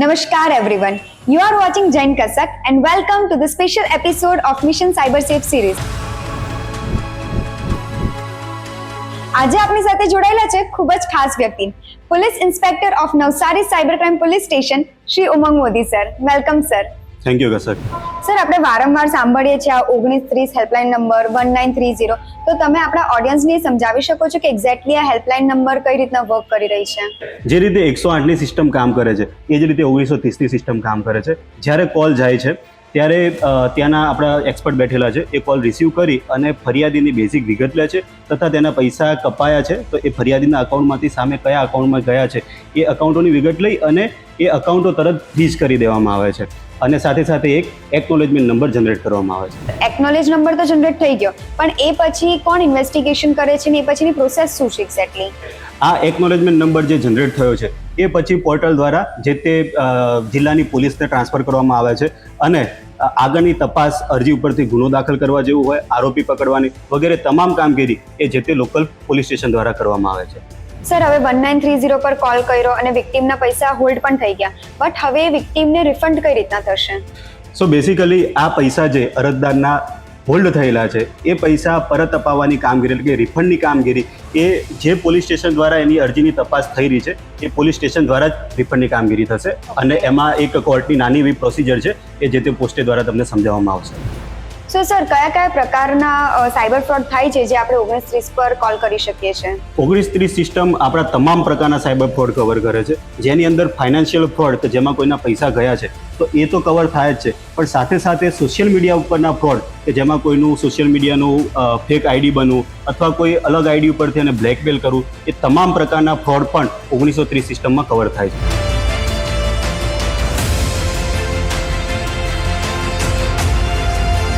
Namaskar everyone. You are watching Jain Kasak and welcome to the special episode of Mission CyberSafe series. આજે આપણી સાથે જોડાયેલા છે ખૂબ જ ખાસ વ્યક્તિ, police inspector of Navsari cyber crime police station Shri Umang Modi sir. Welcome sir. Thank you કસક. Sir, આપણે વારંવાર સાંભળીએ છીએ આ 1930 હેલ્પલાઇન નંબર 1930, તો તમે આપણા ઓડિયન્સને સમજાવી શકો છો કે એક્ઝેક્ટલી આ હેલ્પલાઇન નંબર કઈ રીતના વર્ક કરી રહી છે? જે રીતે 108ની સિસ્ટમ કામ કરે છે એ જ રીતે 1930ની સિસ્ટમ કામ કરે છે. જ્યારે કોલ જાય છે ત્યારે ત્યાંના આપણા એક્સપર્ટ બેઠેલા છે, એ કોલ રિસીવ કરી અને ફરિયાદીની બેઝિક વિગત લે છે તથા તેના પૈસા કપાયા છે તો એ ફરિયાદીના અકાઉન્ટમાંથી સામે કયા અકાઉન્ટમાં ગયા છે એ અકાઉન્ટોની વિગત લઈ અને એ અકાઉન્ટો તરત ફ્રીઝ કરી દેવામાં આવે છે અને સાથે સાથે એક એકનોલેજમેન્ટ નંબર જનરેટ કરવામાં આવે છે. એકનોલેજ નંબર તો જનરેટ થઈ ગયો, પણ એ પછી કોણ ઇન્વેસ્ટિગેશન કરે છે ને એ પછીની પ્રોસેસ શું છે એક્ઝેક્ટલી? આ એકનોલેજમેન્ટ નંબર જે જનરેટ થયો છે એ પછી પોર્ટલ દ્વારા જે તે જિલ્લાની પોલીસને ટ્રાન્સફર કરવામાં આવે છે અને આગળની તપાસ, અરજી ઉપરથી ગુનો દાખલ કરવા જેવું હોય, આરોપી પકડવાની વગેરે તમામ કામગીરી એ જે તે લોકલ પોલીસ સ્ટેશન દ્વારા કરવામાં આવે છે. સર, હવે 1930 પર કોલ કર્યો અને વિક્ટીમના પૈસા હોલ્ડ પણ થઈ ગયા, બટ હવે વિક્ટીમને રિફંડ કઈ રીતના થશે? સો બેસિકલી આ પૈસા જે અરજદારના હોલ્ડ થયેલા છે એ પૈસા પરત અપાવવાની કામગીરી એટલે કે રિફંડની કામગીરી એ જે પોલીસ સ્ટેશન દ્વારા એની અરજીની તપાસ થઈ રહી છે એ પોલીસ સ્ટેશન દ્વારા જ રિફંડની કામગીરી થશે અને એમાં એક કોર્ટની નાની એવી પ્રોસિજર છે એ જે તે પોસ્ટે દ્વારા તમને સમજાવવામાં આવશે. સો સર, કયા કયા પ્રકારના સાયબર ફ્રોડ થાય છે જે આપણે 1930 પર કોલ કરી શકીએ છીએ? 1930 સિસ્ટમ આપણા તમામ પ્રકારના સાયબર ફ્રોડ કવર કરે છે, જેની અંદર ફાઇનાન્શિયલ ફ્રોડ કે જેમાં કોઈના પૈસા ગયા છે તો એ તો કવર થાય જ છે, પણ સાથે સાથે સોશિયલ મીડિયા ઉપરના ફ્રોડ કે જેમાં કોઈનું સોશિયલ મીડિયાનું ફેક આઈડી બનવું અથવા કોઈ અલગ આઈડી ઉપરથી એને બ્લેકમેલ કરવું, એ તમામ પ્રકારના ફ્રોડ પણ 1930 સિસ્ટમમાં કવર થાય છે.